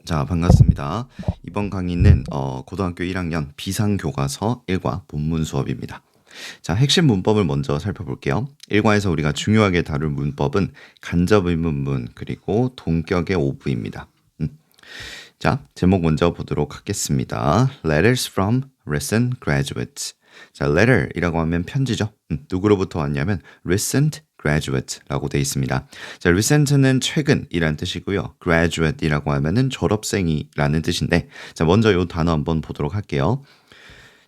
자, 반갑습니다. 이번 강의는 고등학교 1학년 비상교과서 1과 본문 수업입니다. 자, 핵심 문법을 먼저 살펴볼게요. 1과에서 우리가 중요하게 다룰 문법은 간접 의문문 그리고 동격의 오브입니다. 자, 제목 먼저 보도록 하겠습니다. Letters from recent graduates. 자, letter이라고 하면 편지죠. 누구로부터 왔냐면 recent graduate라고 되어 있습니다. 자, recent는 최근이란 뜻이고요. graduate이라고 하면은 졸업생이라는 뜻인데, 자, 먼저 이 단어 한번 보도록 할게요.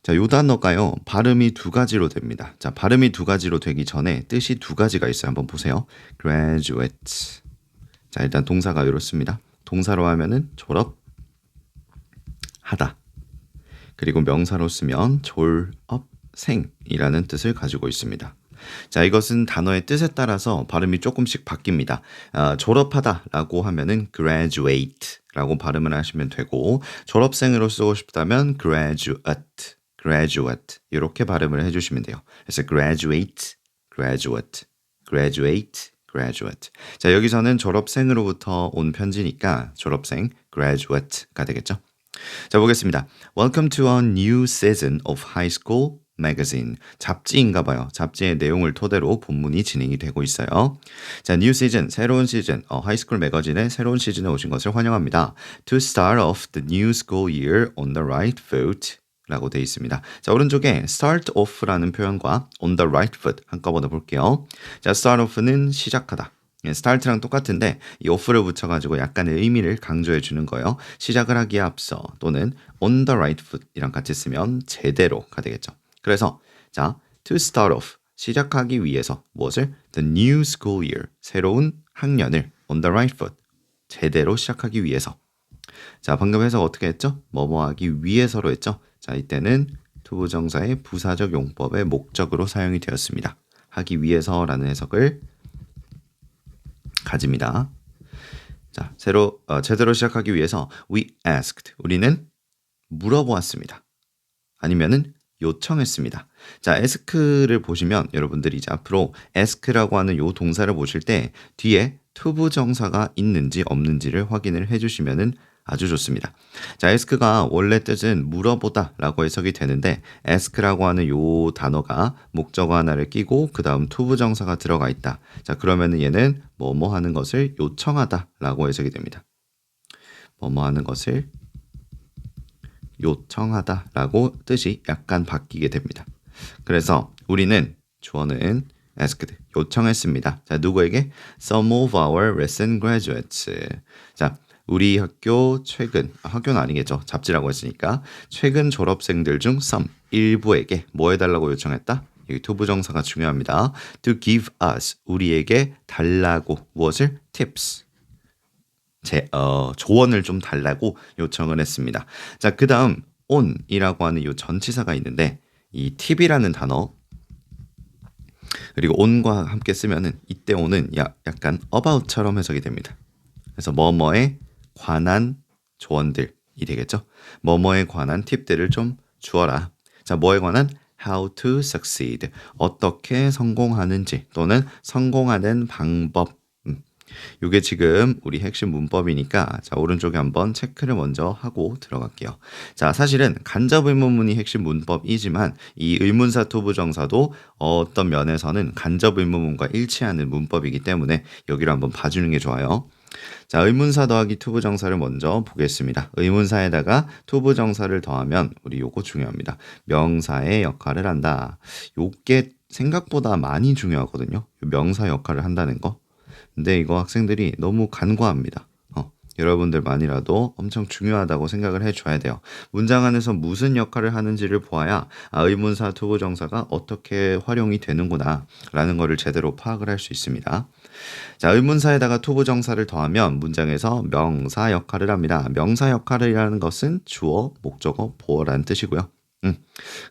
자, 이 단어가요, 발음이 두 가지로 됩니다. 자, 발음이 두 가지로 되기 전에 뜻이 두 가지가 있어요. 한번 보세요. graduate. 자, 일단 동사가 이렇습니다. 동사로 하면은 졸업하다. 그리고 명사로 쓰면 졸업생이라는 뜻을 가지고 있습니다. 자, 이것은 단어의 뜻에 따라서 발음이 조금씩 바뀝니다. 졸업하다라고 하면은 graduate라고 발음을 하시면 되고, 졸업생으로 쓰고 싶다면 graduate 이렇게 발음을 해주시면 돼요. 그래서 graduate. 자, 여기서는 졸업생으로부터 온 편지니까 졸업생 graduate가 되겠죠. 자, 보겠습니다. Welcome to a new season of high school magazine. 잡지인가 봐요. 잡지의 내용을 토대로 본문이 진행이 되고 있어요. 자, new season, 새로운 시즌, 하이스쿨 매거진의 새로운 시즌에 오신 것을 환영합니다. To start off the new school year on the right foot 라고 되어 있습니다. 자, 오른쪽에 start off라는 표현과 on the right foot 한꺼번에 볼게요. 자, start off는 시작하다. start랑 똑같은데 이 off를 붙여가지고 약간의 의미를 강조해 주는 거예요. 시작을 하기에 앞서 또는 on the right foot 이랑 같이 쓰면 제대로가 되겠죠. 그래서 자, to start off 시작하기 위해서 무엇을? The new school year 새로운 학년을 on the right foot 제대로 시작하기 위해서. 자, 방금 해석 어떻게 했죠? 뭐뭐 하기 위해서로 했죠. 자, 이때는 투부정사의 부사적 용법의 목적으로 사용이 되었습니다. 하기 위해서라는 해석을 가집니다. 자, 제대로 시작하기 위해서 we asked. 우리는 물어보았습니다. 아니면은 요청했습니다. 자, ask를 보시면 여러분들이 이제 앞으로 ask라고 하는 요 동사를 보실 때 뒤에 투부정사가 있는지 없는지를 확인을 해주시면은 아주 좋습니다. 자, ask가 원래 뜻은 물어보다 라고 해석이 되는데 ask라고 하는 요 단어가 목적어 하나를 끼고 그 다음 투부정사가 들어가 있다. 자, 그러면은 얘는 뭐뭐 하는 것을 요청하다 라고 해석이 됩니다. 뭐뭐 하는 것을 요청하다 라고 뜻이 약간 바뀌게 됩니다. 그래서 우리는 주어는 asked, 요청했습니다. 자, 누구에게? Some of our recent graduates. 자, 우리 학교 최근, 학교는 아니겠죠. 잡지라고 했으니까 최근 졸업생들 중 some, 일부에게 뭐 해달라고 요청했다? 여기 투부정사가 중요합니다. To give us, 우리에게 달라고 무엇을? Tips. 조언을 좀 달라고 요청을 했습니다. 자, 그 다음 on이라고 하는 이 전치사가 있는데 이 팁이라는 단어 그리고 on과 함께 쓰면은 이때 on은 약간 about처럼 해석이 됩니다. 그래서 뭐뭐에 관한 조언들이 되겠죠. 뭐뭐에 관한 팁들을 좀 주어라. 자, 뭐에 관한? How to succeed. 어떻게 성공하는지 또는 성공하는 방법. 이게 지금 우리 핵심 문법이니까 자, 오른쪽에 한번 체크를 먼저 하고 들어갈게요. 자, 사실은 간접 의문문이 핵심 문법이지만 이 의문사 투부정사도 어떤 면에서는 간접 의문문과 일치하는 문법이기 때문에 여기를 한번 봐주는 게 좋아요. 자, 의문사 더하기 투부정사를 먼저 보겠습니다. 의문사에다가 투부정사를 더하면 우리 요거 중요합니다. 명사의 역할을 한다. 요게 생각보다 많이 중요하거든요. 명사 역할을 한다는 거. 근데 이거 학생들이 너무 간과합니다. 여러분들만이라도 엄청 중요하다고 생각을 해줘야 돼요. 문장 안에서 무슨 역할을 하는지를 보아야 의문사 투부정사가 어떻게 활용이 되는구나 라는 거를 제대로 파악을 할 수 있습니다. 자, 의문사에다가 투부정사를 더하면 문장에서 명사 역할을 합니다. 명사 역할이라는 것은 주어, 목적어, 보어라는 뜻이고요.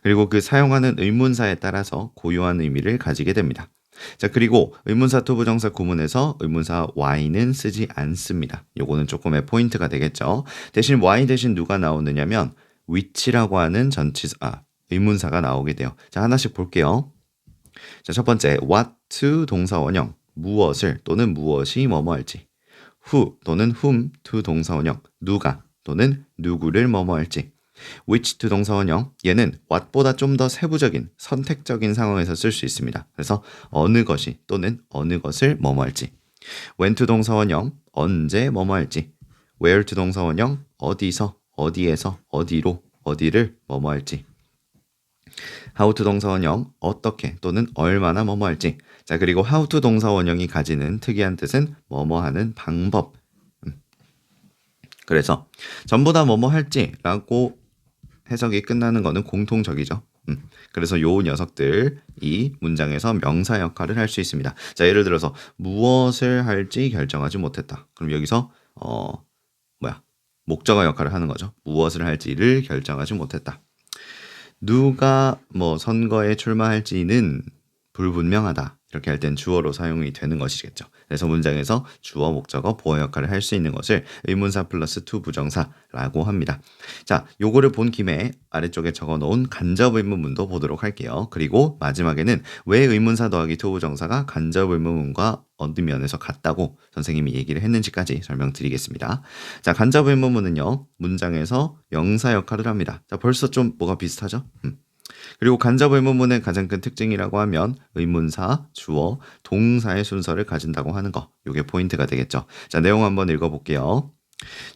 그리고 그 사용하는 의문사에 따라서 고유한 의미를 가지게 됩니다. 자, 그리고 의문사 투부정사 구문에서 의문사 y는 쓰지 않습니다. 요거는 조금의 포인트가 되겠죠. 대신 y 대신 누가 나오느냐면 which라고 하는 의문사가 나오게 돼요. 자, 하나씩 볼게요. 자, 첫 번째 what to 동사 원형 무엇을 또는 무엇이 뭐뭐 할지 who 또는 whom to 동사원형, 누가 또는 누구를 뭐뭐 할지. which to 동사원형, 얘는 what보다 좀 더 세부적인 선택적인 상황에서 쓸 수 있습니다. 그래서 어느 것이 또는 어느 것을 뭐뭐 할지. when to 동사원형, 언제 뭐뭐 할지. where to 동사원형, 어디서, 어디에서, 어디로, 어디를 뭐뭐 할지. how to 동사원형, 어떻게 또는 얼마나 뭐뭐 할지. 자, 그리고 how to 동사원형이 가지는 특이한 뜻은 뭐뭐 하는 방법. 그래서 전부 다 뭐뭐 할지라고 해석이 끝나는 거는 공통적이죠. 그래서 요 녀석들 이 문장에서 명사 역할을 할 수 있습니다. 자, 예를 들어서 무엇을 할지 결정하지 못했다. 그럼 여기서 목적어 역할을 하는 거죠. 무엇을 할지를 결정하지 못했다. 누가 선거에 출마할지는 불분명하다. 이렇게 할 땐 주어로 사용이 되는 것이겠죠. 그래서 문장에서 주어, 목적어, 보어 역할을 할 수 있는 것을 의문사 플러스 to 부정사라고 합니다. 자, 요거를 본 김에 아래쪽에 적어놓은 간접 의문문도 보도록 할게요. 그리고 마지막에는 왜 의문사 더하기 to 부정사가 간접 의문문과 어느 면에서 같다고 선생님이 얘기를 했는지까지 설명드리겠습니다. 자, 간접 의문문은요, 문장에서 명사 역할을 합니다. 자, 벌써 좀 뭐가 비슷하죠? 그리고 간접 의문문의 가장 큰 특징이라고 하면 의문사, 주어, 동사의 순서를 가진다고 하는 거. 이게 포인트가 되겠죠. 자, 내용 한번 읽어볼게요.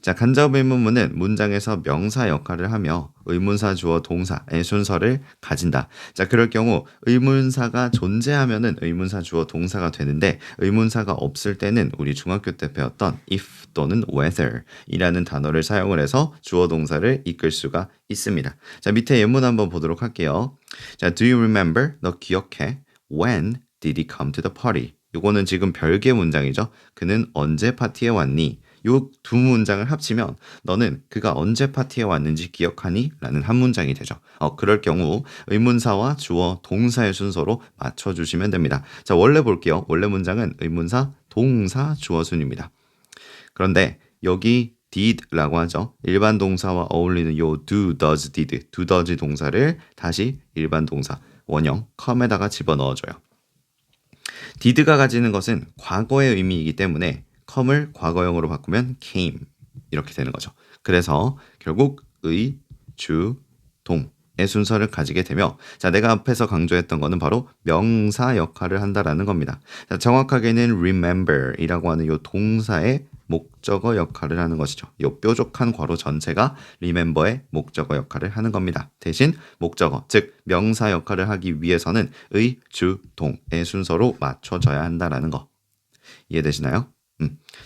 자, 간접 의문문은 문장에서 명사 역할을 하며 의문사, 주어, 동사의 순서를 가진다. 자, 그럴 경우 의문사가 존재하면은 의문사, 주어, 동사가 되는데 의문사가 없을 때는 우리 중학교 때 배웠던 if 또는 whether 이라는 단어를 사용을 해서 주어, 동사를 이끌 수가 있습니다. 자, 밑에 예문 한번 보도록 할게요. 자, do you remember? 너 기억해? When did he come to the party? 이거는 지금 별개 문장이죠. 그는 언제 파티에 왔니? 요 두 문장을 합치면 너는 그가 언제 파티에 왔는지 기억하니? 라는 한 문장이 되죠. 그럴 경우 의문사와 주어, 동사의 순서로 맞춰주시면 됩니다. 자, 원래 볼게요. 원래 문장은 의문사, 동사, 주어 순입니다. 그런데 여기 did라고 하죠. 일반 동사와 어울리는 요 do, does, did, do, does 동사를 다시 일반 동사, 원형, come에다가 집어넣어줘요. did가 가지는 것은 과거의 의미이기 때문에 come을 과거형으로 바꾸면 came 이렇게 되는 거죠. 그래서 결국 의, 주, 동의 순서를 가지게 되며, 자, 내가 앞에서 강조했던 거는 바로 명사 역할을 한다라는 겁니다. 자, 정확하게는 remember이라고 하는 이 동사의 목적어 역할을 하는 것이죠. 이 뾰족한 괄호 전체가 remember의 목적어 역할을 하는 겁니다. 대신 목적어, 즉 명사 역할을 하기 위해서는 의, 주, 동의 순서로 맞춰져야 한다라는 거. 이해되시나요?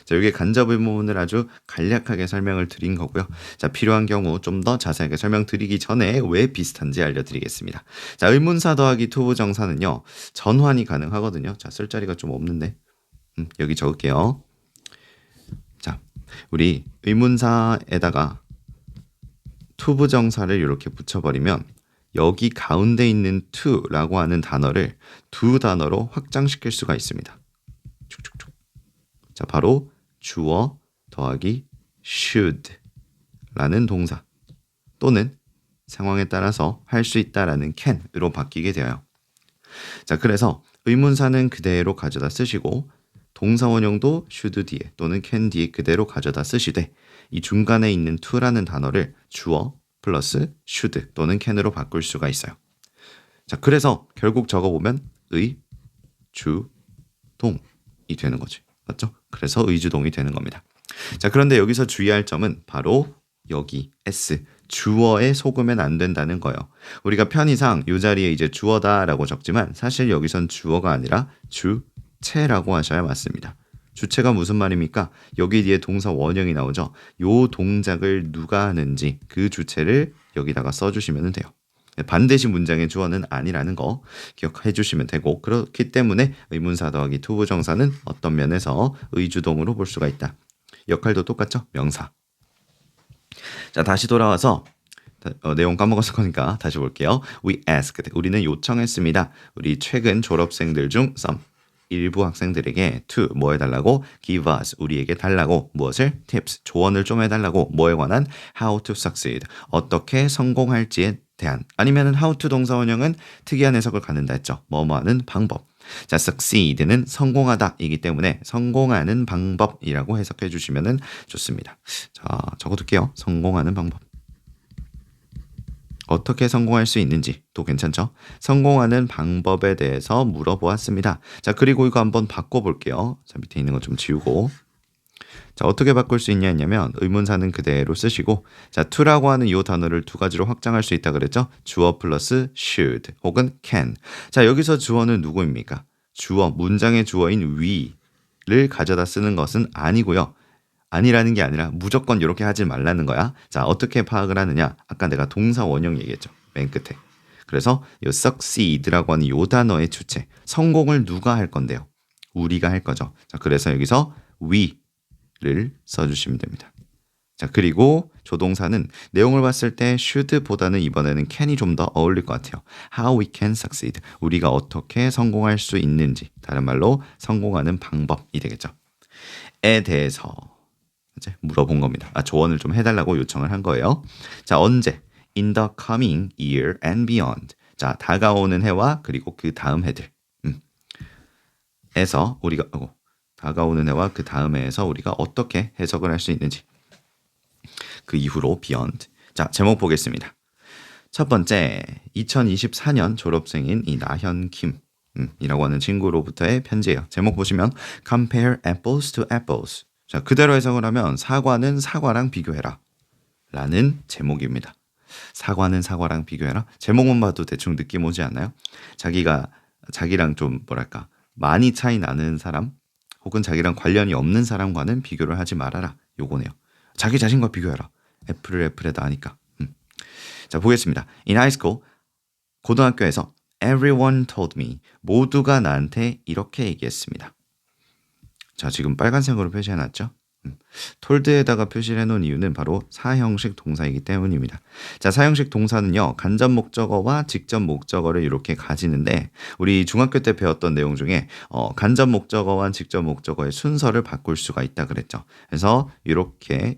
자, 이게 간접 의문문을 아주 간략하게 설명을 드린 거고요. 자, 필요한 경우 좀 더 자세하게 설명드리기 전에 왜 비슷한지 알려드리겠습니다. 자, 의문사 더하기 to 부정사는요, 전환이 가능하거든요. 자, 쓸 자리가 좀 없는데 여기 적을게요. 자, 우리 의문사에다가 to 부정사를 이렇게 붙여버리면 여기 가운데 있는 to라고 하는 단어를 두 단어로 확장시킬 수가 있습니다. 쭉쭉쭉. 자, 바로 주어 더하기 should 라는 동사 또는 상황에 따라서 할 수 있다라는 can으로 바뀌게 되어요. 자, 그래서 의문사는 그대로 가져다 쓰시고 동사 원형도 should 뒤에 또는 can 뒤에 그대로 가져다 쓰시되 이 중간에 있는 to라는 단어를 주어 플러스 should 또는 can으로 바꿀 수가 있어요. 자, 그래서 결국 적어보면 의, 주, 동이 되는 거지. 맞죠? 그래서 의주동이 되는 겁니다. 자, 그런데 여기서 주의할 점은 바로 여기 S, 주어에 속으면 안 된다는 거예요. 우리가 편의상 이 자리에 이제 주어다라고 적지만 사실 여기선 주어가 아니라 주체라고 하셔야 맞습니다. 주체가 무슨 말입니까? 여기 뒤에 동사 원형이 나오죠. 요 동작을 누가 하는지 그 주체를 여기다가 써주시면 돼요. 반드시 문장의 주어는 아니라는 거 기억해 주시면 되고, 그렇기 때문에 의문사 더하기 to 부정사는 어떤 면에서 의주동으로 볼 수가 있다. 역할도 똑같죠? 명사. 자, 다시 돌아와서 내용 까먹었을 거니까 다시 볼게요. We asked. 우리는 요청했습니다. 우리 최근 졸업생들 중 some 일부 학생들에게 to 뭐 해달라고? give us 우리에게 달라고. 무엇을? tips 조언을 좀 해달라고. 뭐에 관한? how to succeed 어떻게 성공할지에 대한. 아니면은 how to 동사 원형은 특이한 해석을 갖는다 했죠. 뭐뭐 하는 방법. 자, succeed는 성공하다이기 때문에 성공하는 방법이라고 해석해 주시면 좋습니다. 자, 적어둘게요. 성공하는 방법. 어떻게 성공할 수 있는지 또 괜찮죠? 성공하는 방법에 대해서 물어보았습니다. 자, 그리고 이거 한번 바꿔볼게요. 자, 밑에 있는 거 좀 지우고. 자, 어떻게 바꿀 수 있냐 했냐면 의문사는 그대로 쓰시고, 자, to라고 하는 이 단어를 두 가지로 확장할 수 있다 그랬죠? 주어 플러스 should 혹은 can. 자, 여기서 주어는 누구입니까? 주어, 문장의 주어인 we를 가져다 쓰는 것은 아니고요. 아니라는 게 아니라 무조건 이렇게 하지 말라는 거야. 자, 어떻게 파악을 하느냐? 아까 내가 동사 원형 얘기했죠. 맨 끝에. 그래서 이 succeed라고 하는 이 단어의 주체, 성공을 누가 할 건데요? 우리가 할 거죠. 자, 그래서 여기서 we를 써주시면 됩니다. 자, 그리고 조동사는 내용을 봤을 때 should보다는 이번에는 can이 좀 더 어울릴 것 같아요. How we can succeed. 우리가 어떻게 성공할 수 있는지. 다른 말로 성공하는 방법이 되겠죠. 에 대해서 이제 물어본 겁니다. 조언을 좀 해달라고 요청을 한 거예요. 자, 언제? In the coming year and beyond. 자, 다가오는 해와 그리고 그 다음 해들. 에서 우리가 다가오는 해와 그 다음 해에서 우리가 어떻게 해석을 할 수 있는지. 그 이후로 beyond. 자, 제목 보겠습니다. 첫 번째, 2024년 졸업생인 이 나현킴 이라고 하는 친구로부터의 편지예요. 제목 보시면 compare apples to apples. 자, 그대로 해석을 하면 사과는 사과랑 비교해라 라는 제목입니다. 사과는 사과랑 비교해라. 제목만 봐도 대충 느낌 오지 않나요? 자기랑 좀 뭐랄까 많이 차이 나는 사람 혹은 자기랑 관련이 없는 사람과는 비교를 하지 말아라. 요거네요. 자기 자신과 비교해라. 애플을 애플에다 하니까. 자, 보겠습니다. In high school, 고등학교에서 everyone told me, 모두가 나한테 이렇게 얘기했습니다. 자, 지금 빨간색으로 표시해놨죠? 톨드에다가 표시를 해놓은 이유는 바로 사형식 동사이기 때문입니다. 자, 사형식 동사는요, 간접 목적어와 직접 목적어를 이렇게 가지는데, 우리 중학교 때 배웠던 내용 중에 간접 목적어와 직접 목적어의 순서를 바꿀 수가 있다 그랬죠. 그래서 이렇게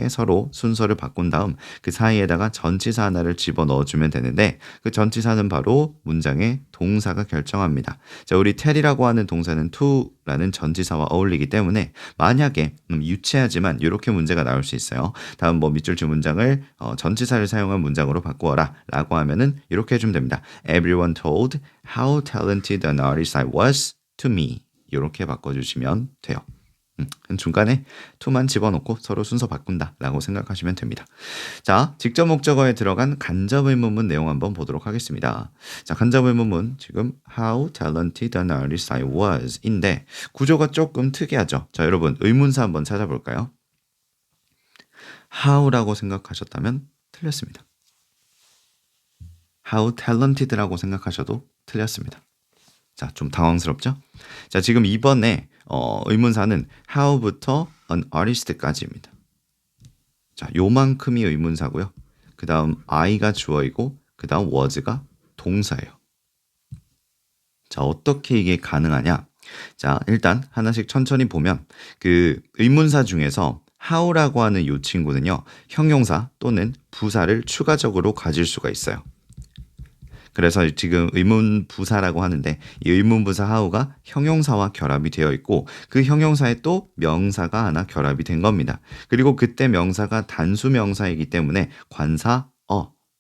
서로 순서를 바꾼 다음 그 사이에다가 전치사 하나를 집어 넣어주면 되는데, 그 전치사는 바로 문장의 동사가 결정합니다. 자, 우리 tell이라고 하는 동사는 to라는 전치사와 어울리기 때문에 만약에 유치하지만 이렇게 문제가 나올 수 있어요. 다음 밑줄 주 문장을 전치사를 사용한 문장으로 바꾸어라 라고 하면은 이렇게 해주면 됩니다. Everyone told how talented an artist I was to me. 이렇게 바꿔주시면 돼요. 중간에 to만 집어넣고 서로 순서 바꾼다 라고 생각하시면 됩니다. 자, 직접 목적어에 들어간 간접 의문문 내용 한번 보도록 하겠습니다. 자, 간접 의문문 지금 how talented an artist I was 인데 구조가 조금 특이하죠. 자, 여러분 의문사 한번 찾아볼까요? how라고 생각하셨다면 틀렸습니다. how talented라고 생각하셔도 틀렸습니다. 자, 좀 당황스럽죠? 자, 지금 이번에 의문사는 how부터 an artist까지입니다. 자, 요만큼이 의문사고요. 그 다음 I가 주어이고 그 다음 was가 동사예요. 자, 어떻게 이게 가능하냐? 자, 일단 하나씩 천천히 보면 그 의문사 중에서 how라고 하는 이 친구는요, 형용사 또는 부사를 추가적으로 가질 수가 있어요. 그래서 지금 의문부사라고 하는데 이 의문부사 how가 형용사와 결합이 되어 있고 그 형용사에 또 명사가 하나 결합이 된 겁니다. 그리고 그때 명사가 단수 명사이기 때문에 관사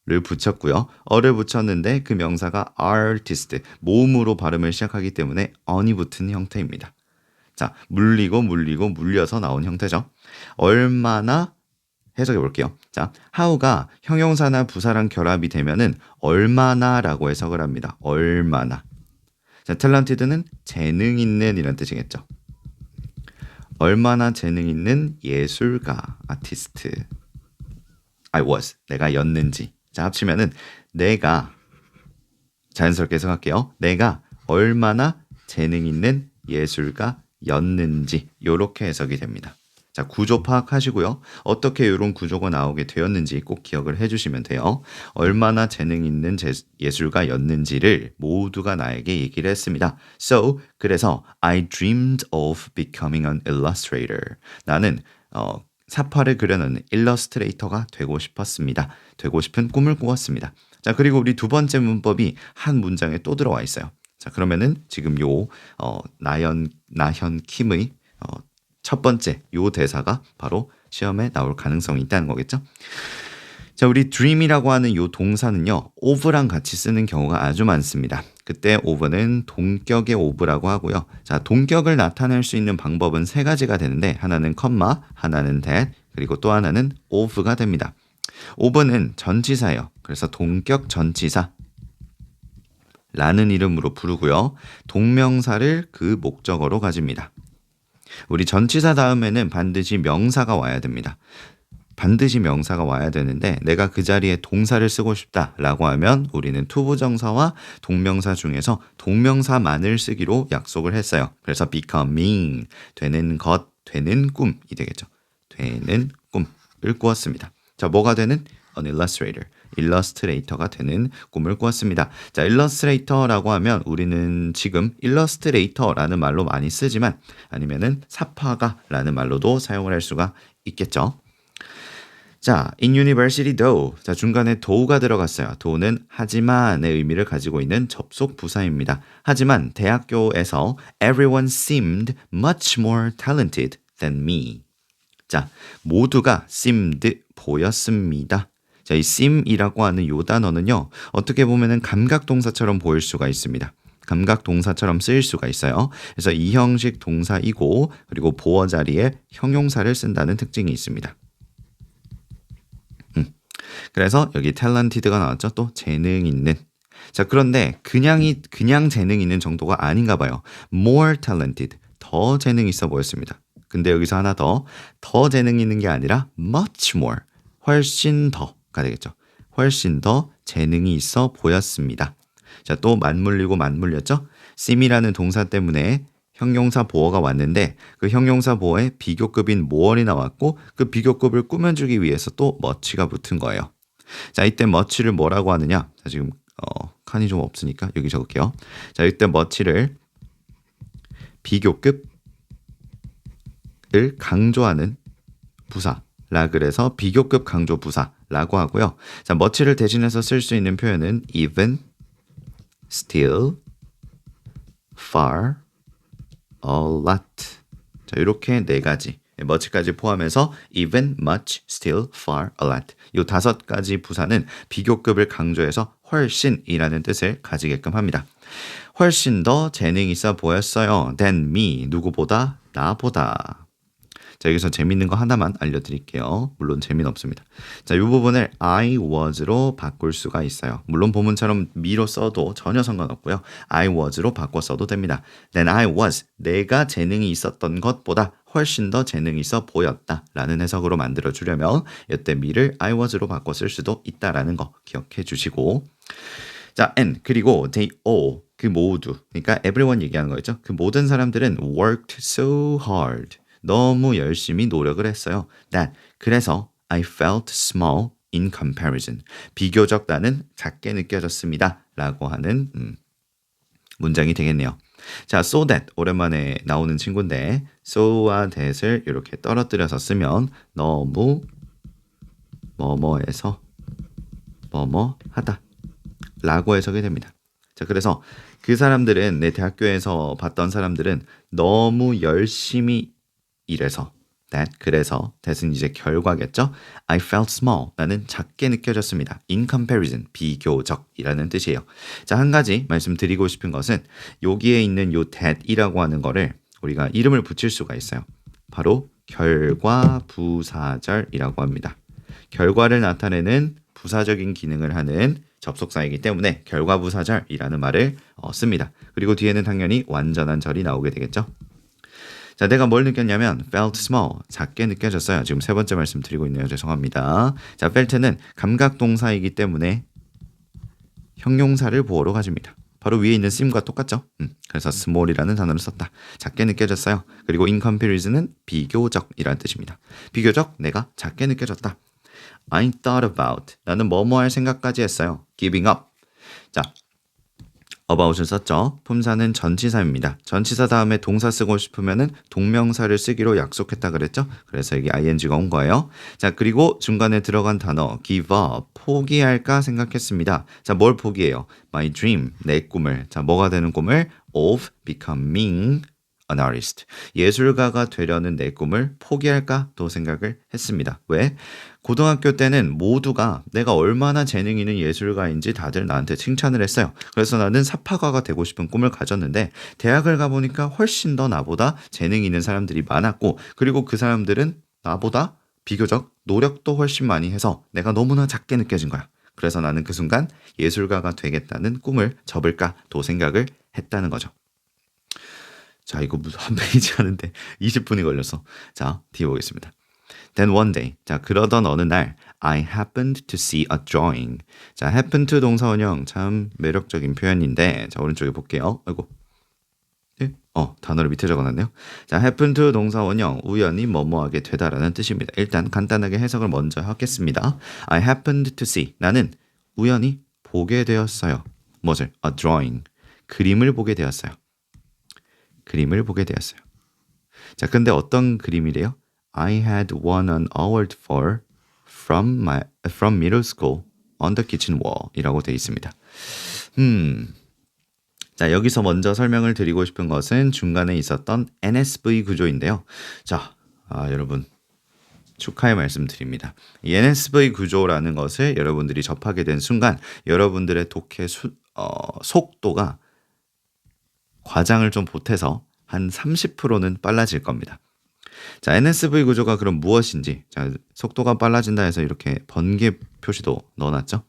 를 붙였고요. 어를 붙였는데 그 명사가 artist, 모음으로 발음을 시작하기 때문에 on이 붙은 형태입니다. 자, 물려서 나온 형태죠. 얼마나 해석해 볼게요. 자, how가 형용사나 부사랑 결합이 되면은 얼마나라고 해석을 합니다. 얼마나. 자, talented는 재능 있는 이란 뜻이겠죠. 얼마나 재능 있는 예술가, 아티스트. I was, 내가 였는지. 자, 합치면은 내가 자연스럽게 해석할게요. 내가 얼마나 재능 있는 예술가였는지 이렇게 해석이 됩니다. 자, 구조 파악하시고요. 어떻게 이런 구조가 나오게 되었는지 꼭 기억을 해주시면 돼요. 얼마나 재능 있는 예술가였는지를 모두가 나에게 얘기를 했습니다. So, 그래서 I dreamed of becoming an illustrator. 나는 사파를 그려놓는 일러스트레이터가 되고 싶었습니다. 되고 싶은 꿈을 꾸었습니다. 자, 그리고 우리 두 번째 문법이 한 문장에 또 들어와 있어요. 자, 그러면은 지금 나현 킴의 첫 번째 요 대사가 바로 시험에 나올 가능성이 있다는 거겠죠? 자, 우리 dream이라고 하는 요 동사는요, of랑 같이 쓰는 경우가 아주 많습니다. 그때 of는 동격의 of라고 하고요. 자, 동격을 나타낼 수 있는 방법은 세 가지가 되는데 하나는 컴마, 하나는 that, 그리고 또 하나는 of가 됩니다. of는 전치사예요. 그래서 동격 전치사 라는 이름으로 부르고요. 동명사를 그 목적어로 가집니다. 우리 전치사 다음에는 반드시 명사가 와야 됩니다. 반드시 명사가 와야 되는데 내가 그 자리에 동사를 쓰고 싶다라고 하면 우리는 투부정사와 동명사 중에서 동명사만을 쓰기로 약속을 했어요. 그래서 becoming, 되는 것, 되는 꿈이 되겠죠. 되는 꿈을 꾸었습니다. 자, 뭐가 되는? An illustrator, 일러스트레이터가 되는 꿈을 꾸었습니다. 자, 일러스트레이터라고 하면 우리는 지금 일러스트레이터라는 말로 많이 쓰지만 아니면은 삽화가라는 말로도 사용을 할 수가 있겠죠. 자, in university though. 자, 중간에 though가 들어갔어요. though는 하지만의 의미를 가지고 있는 접속 부사입니다. 하지만 대학교에서 everyone seemed much more talented than me. 자, 모두가 seemed 보였습니다. 자, 이 seem이라고 하는 요 단어는요, 어떻게 보면은 감각 동사처럼 보일 수가 있습니다. 감각 동사처럼 쓰일 수가 있어요. 그래서 이 형식 동사이고 그리고 보어 자리에 형용사를 쓴다는 특징이 있습니다. 그래서 여기 탤런티드가 나왔죠. 또 재능 있는. 자, 그런데 그냥 재능 있는 정도가 아닌가 봐요. more talented, 더 재능 있어 보였습니다. 근데 여기서 하나 더 재능 있는 게 아니라 much more, 훨씬 더가 되겠죠. 훨씬 더 재능이 있어 보였습니다. 자, 또 맞물리고 맞물렸죠. seem이라는 동사 때문에 형용사 보어가 왔는데 그 형용사 보어에 비교급인 more이 나왔고 그 비교급을 꾸며주기 위해서 또 much가 붙은 거예요. 자, 이때 much를 뭐라고 하느냐? 자, 지금 칸이 좀 없으니까 여기 적을게요. 자, 이때 much를 비교급을 강조하는 부사라 그래서 비교급 강조 부사라고 하고요. 자, much를 대신해서 쓸 수 있는 표현은 even, still, far, a lot. 자, 이렇게 네 가지. much까지 포함해서 even, much, still, far, a lot. 이 5가지 부사는 비교급을 강조해서 훨씬이라는 뜻을 가지게끔 합니다. 훨씬 더 재능 있어 보였어요. than me, 누구보다? 나보다. 자, 여기서 재밌는 거 하나만 알려드릴게요. 물론 재미는 없습니다. 자, 이 부분을 I was로 바꿀 수가 있어요. 물론 본문처럼 me로 써도 전혀 상관없고요. I was로 바꿔 써도 됩니다. Then I was, 내가 재능이 있었던 것보다 훨씬 더 재능이 있어 보였다 라는 해석으로 만들어주려면 이때 me를 I was로 바꿔 쓸 수도 있다라는 거 기억해 주시고, 자, and 그리고 they all, 그 모두, 그러니까 everyone 얘기하는 거겠죠. 그 모든 사람들은 worked so hard, 너무 열심히 노력을 했어요. that, 그래서 I felt small in comparison, 비교적 나는 작게 느껴졌습니다 라고 하는 문장이 되겠네요. 자, so that 오랜만에 나오는 친구인데 so와 that을 이렇게 떨어뜨려서 쓰면 너무 뭐뭐해서 뭐뭐하다 라고 해석이 됩니다. 자, 그래서 그 사람들은, 내 대학교에서 봤던 사람들은 너무 열심히 일해서 that, 그래서 that은 이제 결과겠죠. I felt small, 나는 작게 느껴졌습니다. in comparison, 비교적이라는 뜻이에요. 자, 한 가지 말씀드리고 싶은 것은 여기에 있는 요 that이라고 하는 거를 우리가 이름을 붙일 수가 있어요. 바로 결과부사절이라고 합니다. 결과를 나타내는 부사적인 기능을 하는 접속사이기 때문에 결과부사절이라는 말을 씁니다. 그리고 뒤에는 당연히 완전한 절이 나오게 되겠죠. 자, 내가 뭘 느꼈냐면 felt small, 작게 느껴졌어요. 지금 세 번째 말씀 드리고 있네요. 죄송합니다. 자, felt는 감각 동사이기 때문에 형용사를 보어로 가집니다. 바로 위에 있는 seem과 똑같죠. 그래서 small이라는 단어를 썼다. 작게 느껴졌어요. 그리고 in comparison은 비교적이라는 뜻입니다. 비교적 내가 작게 느껴졌다. I thought about, 나는 뭐뭐 할 생각까지 했어요. giving up. 자, about을 썼죠. 품사는 전치사입니다. 전치사 다음에 동사 쓰고 싶으면은 동명사를 쓰기로 약속했다 그랬죠. 그래서 여기 ing가 온 거예요. 자, 그리고 중간에 들어간 단어 give up, 포기할까 생각했습니다. 자, 뭘 포기해요? My dream, 내 꿈을. 자, 뭐가 되는 꿈을? of becoming an artist. 예술가가 되려는 내 꿈을 포기할까 또 생각을 했습니다. 왜? 고등학교 때는 모두가 내가 얼마나 재능 있는 예술가인지 다들 나한테 칭찬을 했어요. 그래서 나는 사파가가 되고 싶은 꿈을 가졌는데 대학을 가보니까 훨씬 더 나보다 재능 있는 사람들이 많았고 그리고 그 사람들은 나보다 비교적 노력도 훨씬 많이 해서 내가 너무나 작게 느껴진 거야. 그래서 나는 그 순간 예술가가 되겠다는 꿈을 접을까 또 생각을 했다는 거죠. 자, 이거 무슨 한 페이지 하는데 20분이 걸려서. 자, 뒤에 보겠습니다. Then one day. 자, 그러던 어느 날 I happened to see a drawing. 자, happen to 동사원형 참 매력적인 표현인데 자, 오른쪽에 볼게요. 아이고. 예? 단어를 밑에 적어놨네요. 자, happen to 동사원형 우연히 뭐뭐하게 되다라는 뜻입니다. 일단 간단하게 해석을 먼저 하겠습니다. I happened to see. 나는 우연히 보게 되었어요. 뭐를? A drawing. 그림을 보게 되었어요. 그림을 보게 되었어요. 자, 근데 어떤 그림이래요? I had won an award for from middle school on the kitchen wall 이라고 되어 있습니다. 자, 여기서 먼저 설명을 드리고 싶은 것은 중간에 있었던 NSV 구조인데요. 자, 여러분 축하의 말씀 드립니다. 이 NSV 구조라는 것을 여러분들이 접하게 된 순간 여러분들의 독해 속도가 과장을 좀 보태서 한 30%는 빨라질 겁니다. 자, NSV 구조가 그럼 무엇인지. 자, 속도가 빨라진다 해서 이렇게 번개 표시도 넣어놨죠.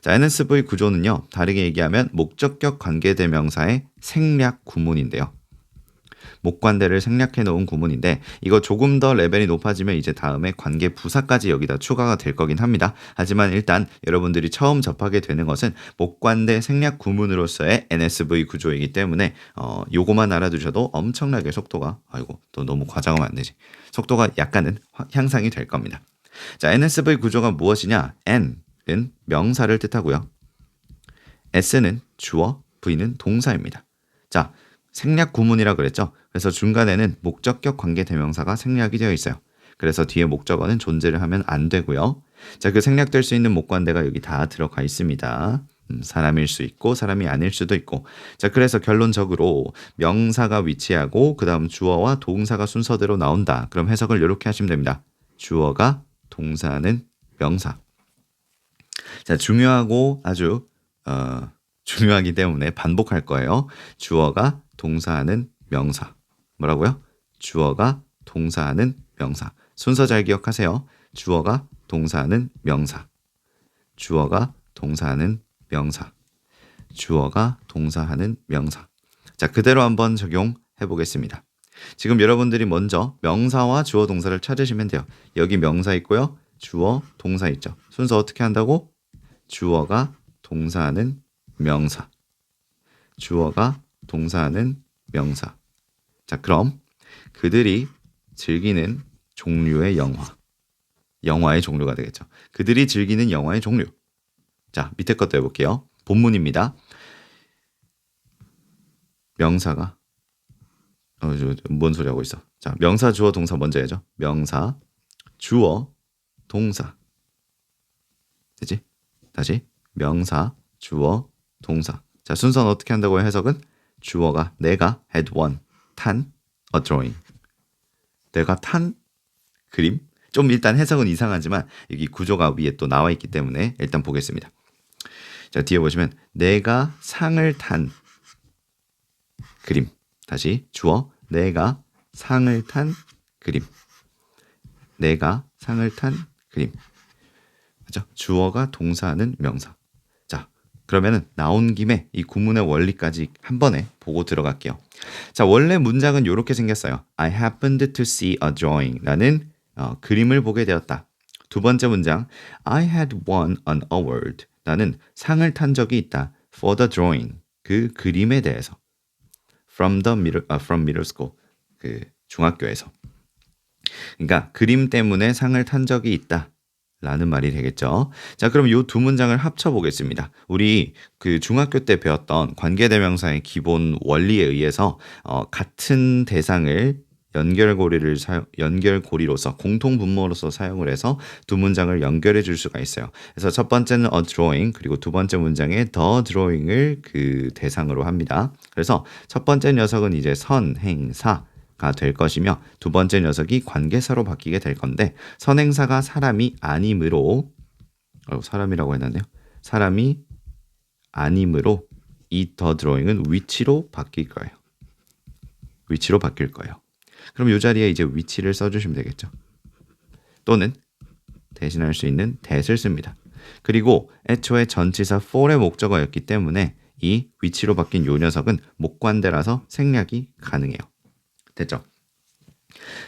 자, NSV 구조는요, 다르게 얘기하면 목적격 관계대명사의 생략 구문인데요. 목관대를 생략해 놓은 구문인데 이거 조금 더 레벨이 높아지면 이제 다음에 관계 부사까지 여기다 추가가 될 거긴 합니다. 하지만 일단 여러분들이 처음 접하게 되는 것은 목관대 생략 구문으로서의 NSV 구조이기 때문에 요거만 알아두셔도 엄청나게 속도가 또 너무 과장하면 안 되지. 속도가 약간은 향상이 될 겁니다. 자, NSV 구조가 무엇이냐? N은 명사를 뜻하고요. S는 주어, V는 동사입니다. 자, 생략 구문이라 그랬죠. 그래서 중간에는 목적격 관계대명사가 생략이 되어 있어요. 그래서 뒤에 목적어는 존재를 하면 안 되고요. 자, 그 생략될 수 있는 목관대가 여기 다 들어가 있습니다. 사람일 수 있고 사람이 아닐 수도 있고. 자, 그래서 결론적으로 명사가 위치하고 그 다음 주어와 동사가 순서대로 나온다. 그럼 해석을 이렇게 하시면 됩니다. 주어가 동사는 명사. 자, 중요하고 아주 중요하기 때문에 반복할 거예요. 주어가 동사하는 명사. 뭐라고요? 주어가 동사하는 명사. 순서 잘 기억하세요. 주어가 동사하는 명사. 주어가 동사하는 명사. 주어가 동사하는 명사. 자, 그대로 한번 적용해 보겠습니다. 지금 여러분들이 먼저 명사와 주어 동사를 찾으시면 돼요. 여기 명사 있고요. 주어 동사 있죠. 순서 어떻게 한다고? 주어가 동사하는 명사. 주어가 동사하는 명사. 자, 그럼 그들이 즐기는 종류의 영화. 영화의 종류가 되겠죠. 그들이 즐기는 영화의 종류. 자, 밑에 것도 해볼게요. 본문입니다. 명사가 뭔 소리 하고 있어. 자, 명사, 주어, 동사 먼저 해야죠. 명사, 주어, 동사. 되지? 다시 명사, 주어, 동사. 자, 순서는 어떻게 한다고 해석은? 주어가 내가 had won, 탄 a drawing. 내가 탄 그림? 좀 일단 해석은 이상하지만 여기 구조가 위에 또 나와 있기 때문에 일단 보겠습니다. 자, 뒤에 보시면 내가 상을 탄 그림. 다시 주어 내가 상을 탄 그림. 내가 상을 탄 그림. 그죠? 주어가 동사하는 명사. 자, 그러면은 나온 김에 이 구문의 원리까지 한 번에 보고 들어갈게요. 자, 원래 문장은 이렇게 생겼어요. I happened to see a drawing. 나는 그림을 보게 되었다. 두 번째 문장 I had won an award. 나는 상을 탄 적이 있다. For the drawing. 그 그림에 대해서. From middle school. 그 중학교에서. 그러니까 그림 때문에 상을 탄 적이 있다. 라는 말이 되겠죠. 자, 그럼 이 두 문장을 합쳐 보겠습니다. 우리 그 중학교 때 배웠던 관계대명사의 기본 원리에 의해서 같은 대상을 연결고리로서 공통 분모로서 사용을 해서 두 문장을 연결해 줄 수가 있어요. 그래서 첫 번째는 a drawing, 그리고 두 번째 문장에 the drawing을 그 대상으로 합니다. 그래서 첫 번째 녀석은 이제 선행사가 될 것이며 두 번째 녀석이 관계사로 바뀌게 될 건데, 선행사가 사람이 아니므로 사람이라고 했는데요. 사람이 아니므로 이 the drawing은 위치로 바뀔 거예요. 위치로 바뀔 거예요. 그럼 이 자리에 이제 위치를 써주시면 되겠죠. 또는 대신할 수 있는 that을 씁니다. 그리고 애초에 전치사 for의 목적어였기 때문에 이 위치로 바뀐 요 녀석은 목관대라서 생략이 가능해요. 됐죠?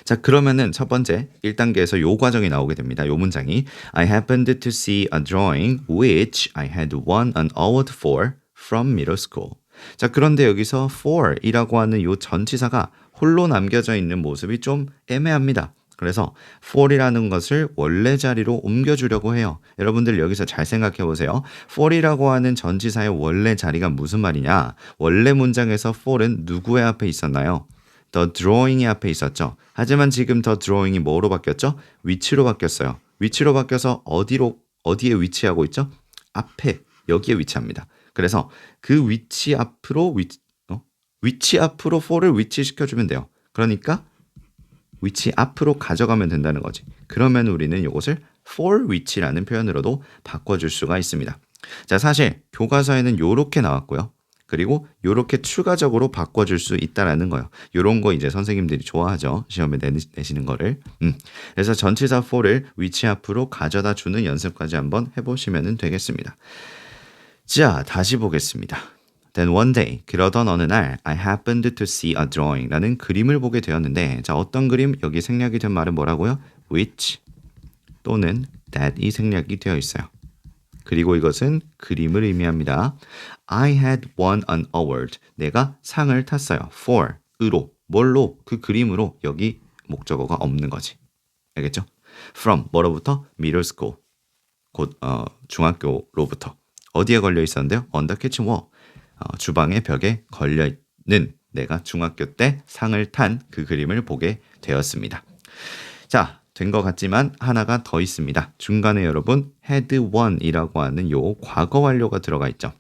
자, 그러면은 첫 번째 1단계에서 요 과정이 나오게 됩니다. 요 문장이 I happened to see a drawing which I had won an award for from middle school. 자, 그런데 여기서 for이라고 하는 요 전치사가 홀로 남겨져 있는 모습이 좀 애매합니다. 그래서 for이라는 것을 원래 자리로 옮겨주려고 해요. 여러분들 여기서 잘 생각해 보세요. for이라고 하는 전치사의 원래 자리가 무슨 말이냐? 원래 문장에서 for은 누구의 앞에 있었나요? the drawing이 앞에 있었죠. 하지만 지금 the drawing이 뭐로 바뀌었죠? 위치로 바뀌었어요. 위치로 바뀌어서 어디에 위치하고 있죠? 앞에, 여기에 위치합니다. 그래서 그 위치 앞으로 위치 앞으로 for를 위치시켜주면 돼요. 그러니까 위치 앞으로 가져가면 된다는 거지. 그러면 우리는 이것을 for 위치라는 표현으로도 바꿔줄 수가 있습니다. 자, 사실 교과서에는 이렇게 나왔고요. 그리고 이렇게 추가적으로 바꿔줄 수 있다라는 거예요. 이런 거 이제 선생님들이 좋아하죠. 시험에 내시는 거를. 그래서 전치사 for를 위치 앞으로 가져다 주는 연습까지 한번 해보시면 되겠습니다. 자, 다시 보겠습니다. Then one day, 그러던 어느 날 I happened to see a drawing 라는 그림을 보게 되었는데, 자, 어떤 그림? 여기 생략이 된 말은 뭐라고요? which 또는 that이 생략이 되어 있어요. 그리고 이것은 그림을 의미합니다. I had won an award. 내가 상을 탔어요. for, 으로, 뭘로? 그 그림으로. 여기 목적어가 없는 거지. 알겠죠? from, 뭐로부터? middle school, 곧 중학교로부터. 어디에 걸려 있었는데요? on the kitchen wall. 주방의 벽에 걸려있는 내가 중학교 때 상을 탄 그 그림을 보게 되었습니다. 자, 된 것 같지만 하나가 더 있습니다. 중간에 여러분 had won이라고 하는 요 과거 완료가 들어가 있죠.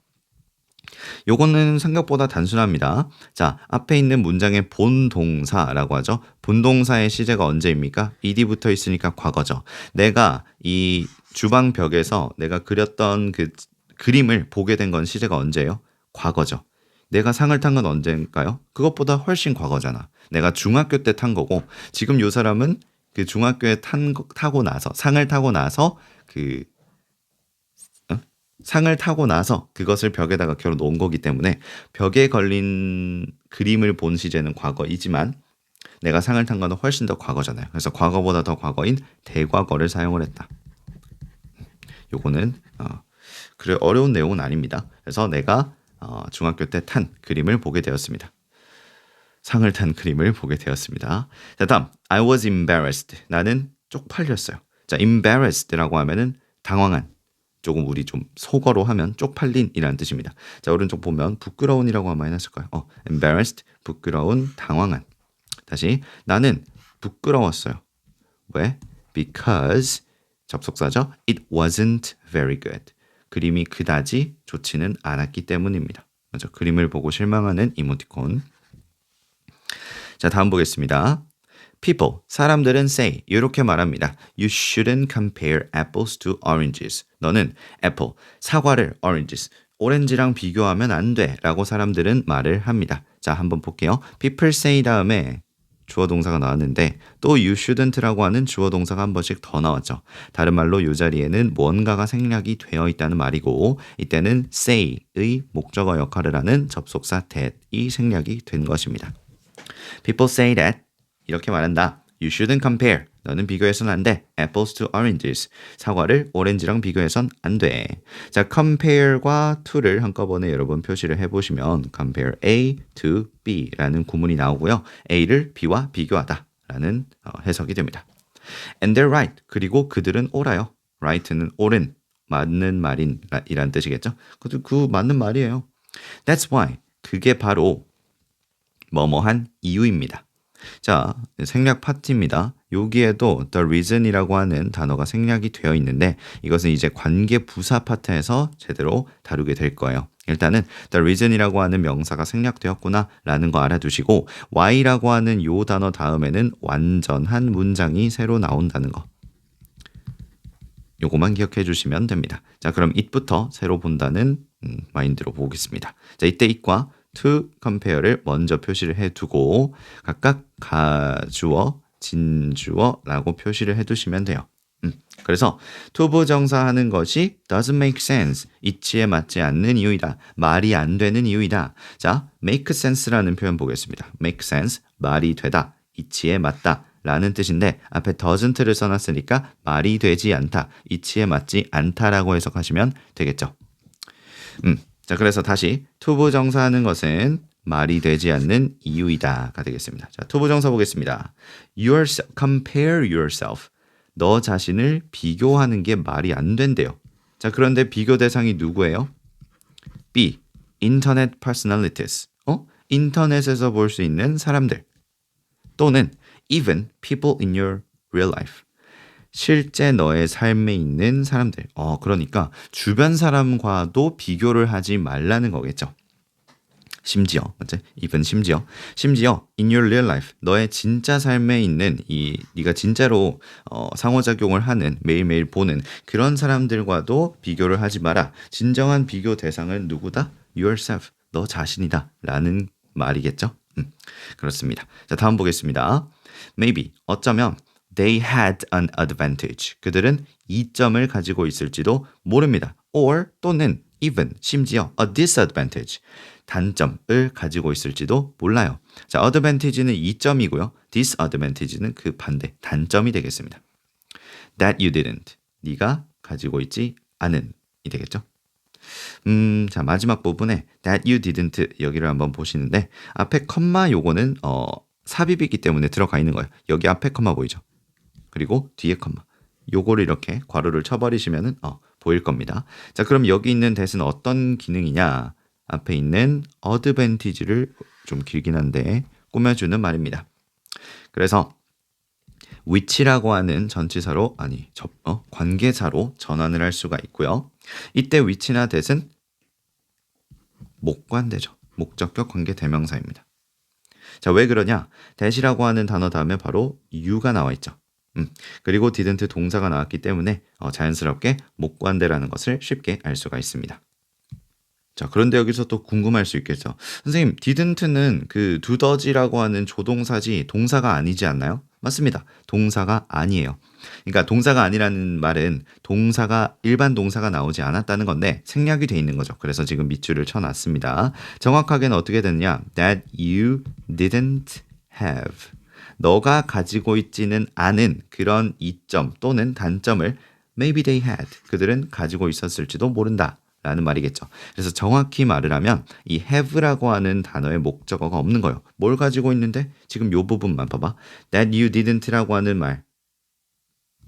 요거는 생각보다 단순합니다. 자, 앞에 있는 문장의 본동사라고 하죠. 본동사의 시제가 언제입니까? ed 붙어 있으니까 과거죠. 내가 이 주방 벽에서 내가 그렸던 그 그림을 보게 된 건 시제가 언제예요? 과거죠. 내가 상을 탄 건 언제일까요? 그것보다 훨씬 과거잖아. 내가 중학교 때 탄 거고, 지금 요 사람은 그 중학교에 타고 나서 상을 타고 나서 상을 타고 나서 그것을 벽에다가 걸어 놓은 거기 때문에 벽에 걸린 그림을 본 시제는 과거이지만 내가 상을 탄 거는 훨씬 더 과거잖아요. 그래서 과거보다 더 과거인 대과거를 사용을 했다. 요거는 그래 어려운 내용은 아닙니다. 그래서 내가 중학교 때 탄 그림을 보게 되었습니다. 상을 탄 그림을 보게 되었습니다. 자, 다음 I was embarrassed. 나는 쪽팔렸어요. 자, embarrassed라고 하면은 당황한, 조금 우리 좀 속어로 하면 쪽팔린이라는 뜻입니다. 자, 오른쪽 보면 부끄러운이라고 하면 많이 났을 거예요. embarrassed, 부끄러운, 당황한. 다시 나는 부끄러웠어요. 왜? Because 접속사죠. It wasn't very good. 그림이 그다지 좋지는 않았기 때문입니다. 맞죠? 그림을 보고 실망하는 이모티콘. 자, 다음 보겠습니다. People, 사람들은 say, 이렇게 말합니다. You shouldn't compare apples to oranges. 너는 apple, 사과를 oranges, 오렌지랑 비교하면 안 돼 라고 사람들은 말을 합니다. 자, 한번 볼게요. People say 다음에 주어 동사가 나왔는데 또 you shouldn't라고 하는 주어 동사가 한 번씩 더 나왔죠. 다른 말로 이 자리에는 뭔가가 생략이 되어 있다는 말이고, 이때는 say의 목적어 역할을 하는 접속사 that이 생략이 된 것입니다. People say that, 이렇게 말한다. You shouldn't compare. 너는 비교해서는 안 돼. Apples to oranges. 사과를 오렌지랑 비교해서는 안 돼. 자, compare과 to를 한꺼번에 여러분 표시를 해보시면 compare A to B라는 구문이 나오고요. A를 B와 비교하다 라는 해석이 됩니다. And they're right. 그리고 그들은 옳아요. right는 옳은, 맞는 말인 이란 뜻이겠죠. 그 맞는 말이에요. That's why. 그게 바로 뭐뭐한 이유입니다. 자, 생략 파트입니다. 여기에도 the reason이라고 하는 단어가 생략이 되어 있는데 이것은 이제 관계 부사 파트에서 제대로 다루게 될 거예요. 일단은 the reason이라고 하는 명사가 생략되었구나 라는 거 알아두시고 why라고 하는 요 단어 다음에는 완전한 문장이 새로 나온다는 거. 요거만 기억해 주시면 됩니다. 자, 그럼 it부터 새로 본다는 마인드로 보겠습니다. 자, 이때 it과 to compare를 먼저 표시를 해두고 각각 가주어, 진주어라고 표시를 해두시면 돼요. 그래서 to 부정사하는 것이 doesn't make sense, 이치에 맞지 않는 이유이다, 말이 안 되는 이유이다. 자, make sense라는 표현 보겠습니다. make sense, 말이 되다, 이치에 맞다 라는 뜻인데 앞에 doesn't를 써놨으니까 말이 되지 않다, 이치에 맞지 않다라고 해석하시면 되겠죠. 자, 그래서 다시 to 부정사하는 것은 말이 되지 않는 이유이다가 되겠습니다. 자, to 부정사 보겠습니다. compare yourself. 너 자신을 비교하는 게 말이 안 된대요. 자, 그런데 비교 대상이 누구예요? B. Internet personalities. 인터넷에서 볼 수 있는 사람들. 또는 even people in your real life. 실제 너의 삶에 있는 사람들. 그러니까 주변 사람과도 비교를 하지 말라는 거겠죠. 심지어, 맞지? even 심지어 in your real life, 너의 진짜 삶에 있는 네가 진짜로 상호작용을 하는, 매일매일 보는 그런 사람들과도 비교를 하지 마라. 진정한 비교 대상은 누구다? yourself, 너 자신이다 라는 말이겠죠. 그렇습니다. 자, 다음 보겠습니다. Maybe, 어쩌면 they had an advantage. 그들은 이점을 가지고 있을지도 모릅니다. or 또는 even 심지어 a disadvantage. 단점을 가지고 있을지도 몰라요. 자, advantage는 이점이고요. disadvantage는 그 반대, 단점이 되겠습니다. That you didn't. 네가 가지고 있지 않은 이 되겠죠. 자, 마지막 부분에 that you didn't 여기를 한번 보시는데 앞에 컴마 요거는 삽입이기 때문에 들어가 있는 거예요. 여기 앞에 컴마 보이죠? 그리고 뒤에 컴마. 요거를 이렇게 괄호를 쳐버리시면은 보일 겁니다. 자, 그럼 여기 있는 that은 어떤 기능이냐? 앞에 있는 advantage를 좀 길긴 한데 꾸며주는 말입니다. 그래서 which라고 하는 전치사로 관계사로 전환을 할 수가 있고요. 이때 which나 that은 목관대죠. 목적격 관계 대명사입니다. 자, 왜 그러냐? that이라고 하는 단어 다음에 바로 you가 나와 있죠. 그리고 didn't 동사가 나왔기 때문에 자연스럽게 목관대라는 것을 쉽게 알 수가 있습니다. 자, 그런데 여기서 또 궁금할 수 있겠죠. 선생님, didn't는 그 do does라고 하는 조동사지 동사가 아니지 않나요? 맞습니다. 동사가 아니에요. 그러니까 동사가 아니라는 말은 일반 동사가 나오지 않았다는 건데 생략이 돼 있는 거죠. 그래서 지금 밑줄을 쳐놨습니다. 정확하게는 어떻게 됐냐? That you didn't have. 너가 가지고 있지는 않은 그런 이점 또는 단점을 maybe they had. 그들은 가지고 있었을지도 모른다. 라는 말이겠죠. 그래서 정확히 말을 하면 이 have라고 하는 단어의 목적어가 없는 거예요. 뭘 가지고 있는데? 지금 요 부분만 봐봐. That you didn't라고 하는 말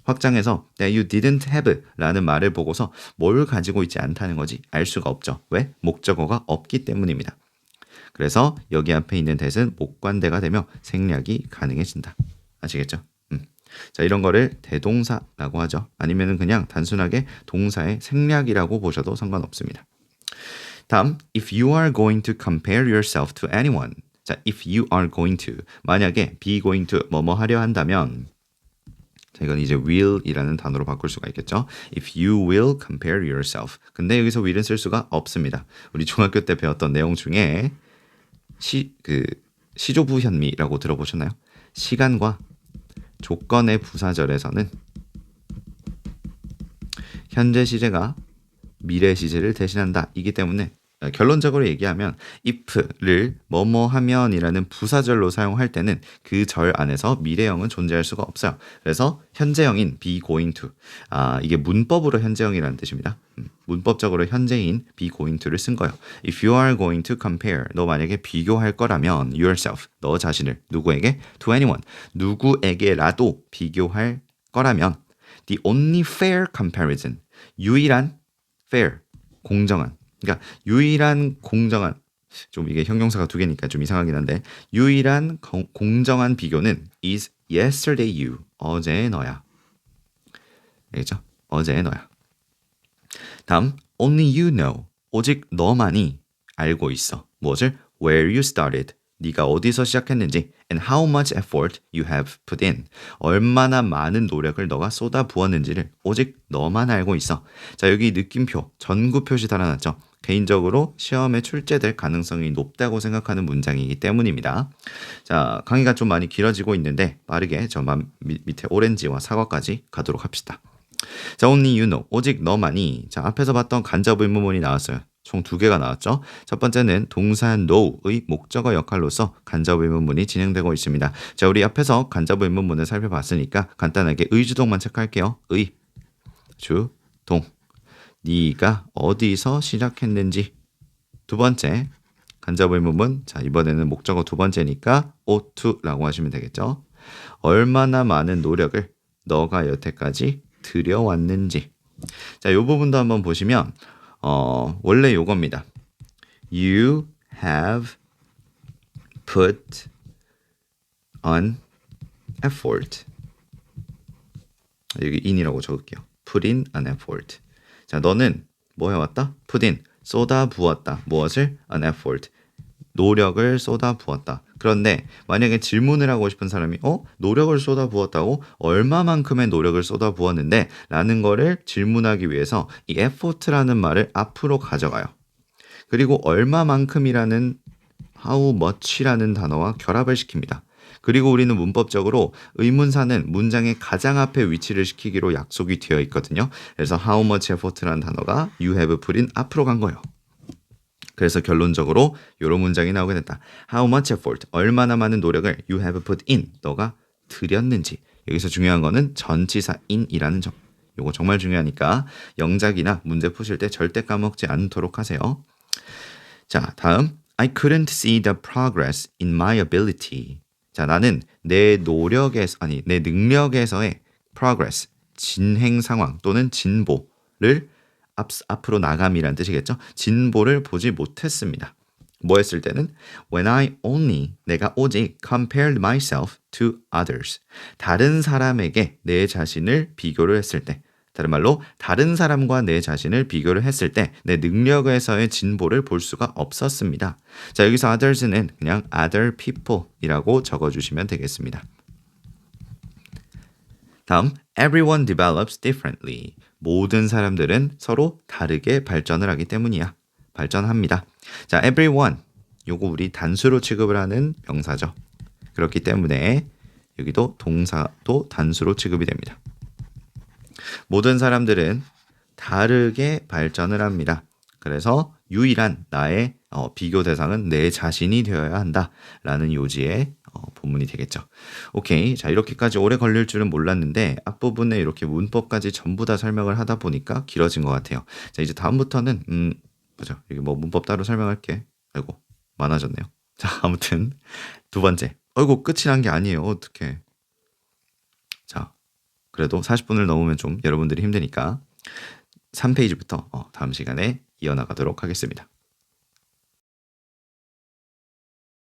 확장해서 that you didn't have 라는 말을 보고서 뭘 가지고 있지 않다는 거지 알 수가 없죠. 왜? 목적어가 없기 때문입니다. 그래서 여기 앞에 있는 that은 목관대가 되며 생략이 가능해진다. 아시겠죠? 자, 이런 거를 대동사라고 하죠. 아니면은 그냥 단순하게 동사의 생략이라고 보셔도 상관없습니다. 다음, if you are going to compare yourself to anyone. 자, if you are going to, 만약에 be going to 뭐뭐 하려 한다면, 자, 이건 이제 will이라는 단어로 바꿀 수가 있겠죠. If you will compare yourself. 근데 여기서 will은 쓸 수가 없습니다. 우리 중학교 때 배웠던 내용 중에 시조부 현미라고 들어보셨나요? 시간과 조건의 부사절에서는 현재 시제가 미래 시제를 대신한다. 이기 때문에 결론적으로 얘기하면 if를 뭐뭐 하면이라는 부사절로 사용할 때는 그 절 안에서 미래형은 존재할 수가 없어요. 그래서 현재형인 be going to. 이게 문법으로 현재형이라는 뜻입니다. 문법적으로 현재인 be going to를 쓴 거예요. If you are going to compare, 너 만약에 비교할 거라면 yourself, 너 자신을 누구에게? To anyone, 누구에게라도 비교할 거라면 The only fair comparison. 유일한 fair, 공정한. 그러니까 유일한 공정한 좀 이게 형용사가 두 개니까 좀 이상하긴 한데 유일한 공정한 비교는 is yesterday you. 어제의 너야. 알겠죠? 어제의 너야. 다음 only you know. 오직 너만이 알고 있어. 무엇을? Where you started. 네가 어디서 시작했는지 and how much effort you have put in. 얼마나 많은 노력을 너가 쏟아 부었는지를 오직 너만 알고 있어. 자, 여기 느낌표, 전구 표시 달아놨죠. 개인적으로 시험에 출제될 가능성이 높다고 생각하는 문장이기 때문입니다. 자, 강의가 좀 많이 길어지고 있는데 빠르게 저 밑에 오렌지와 사과까지 가도록 합시다. 자, only you know. 오직 너만이. 자, 앞에서 봤던 간접 의문문이 나왔어요. 총 2개가 나왔죠. 첫 번째는 동사 know의 목적어 역할로서 간접 의문문이 진행되고 있습니다. 자, 우리 앞에서 간접 의문문을 살펴봤으니까 간단하게 의주동만 체크할게요. 의, 주, 동. 네가 어디서 시작했는지. 두 번째 간접 의문문. 자, 이번에는 목적어 두 번째니까 ought to라고 하시면 되겠죠. 얼마나 많은 노력을 너가 여태까지 들여왔는지. 자, 이 부분도 한번 보시면 원래 요겁니다. You have put on effort. 여기 in이라고 적을게요. put in an effort. 자, 너는 뭐 해왔다? put in, 쏟아 부었다. 무엇을? an effort. 노력을 쏟아 부었다. 그런데 만약에 질문을 하고 싶은 사람이 노력을 쏟아 부었다고? 얼마만큼의 노력을 쏟아 부었는데? 라는 거를 질문하기 위해서 이 effort라는 말을 앞으로 가져가요. 그리고 얼마만큼이라는 how much라는 단어와 결합을 시킵니다. 그리고 우리는 문법적으로 의문사는 문장의 가장 앞에 위치를 시키기로 약속이 되어 있거든요. 그래서 how much effort라는 단어가 you have put in 앞으로 간 거예요. 그래서 결론적으로 이런 문장이 나오게 된다. How much effort, 얼마나 많은 노력을 you have put in, 너가 들였는지. 여기서 중요한 거는 전치사 in이라는 점. 이거 정말 중요하니까 영작이나 문제 푸실 때 절대 까먹지 않도록 하세요. 자, 다음 I couldn't see the progress in my ability. 자, 나는 내 능력에서의 progress, 진행 상황 또는 진보를 앞으로 나감이란 뜻이겠죠. 진보를 보지 못했습니다. 뭐 했을 때는 when I only, 내가 오직 compared myself to others. 다른 사람에게 내 자신을 비교를 했을 때, 다른 말로 다른 사람과 내 자신을 비교를 했을 때 내 능력에서의 진보를 볼 수가 없었습니다. 자, 여기서 others는 그냥 other people이라고 적어주시면 되겠습니다. 다음, everyone develops differently. 모든 사람들은 서로 다르게 발전을 하기 때문이야. 발전합니다. 자, everyone. 요거 우리 단수로 취급을 하는 명사죠. 그렇기 때문에 여기도 동사도 단수로 취급이 됩니다. 모든 사람들은 다르게 발전을 합니다. 그래서 유일한 나의 비교 대상은 내 자신이 되어야 한다라는 요지의 본문이 되겠죠. 오케이. 자, 이렇게까지 오래 걸릴 줄은 몰랐는데 앞부분에 이렇게 문법까지 전부 다 설명을 하다 보니까 길어진 것 같아요. 자, 이제 다음부터는 보자. 여기 뭐 문법 따로 설명할게. 아이고, 많아졌네요. 자, 아무튼 두 번째. 아이고, 끝이 난 게 아니에요. 어떡해. 자, 그래도 40분을 넘으면 좀 여러분들이 힘드니까 3페이지부터 다음 시간에 이어나가도록 하겠습니다.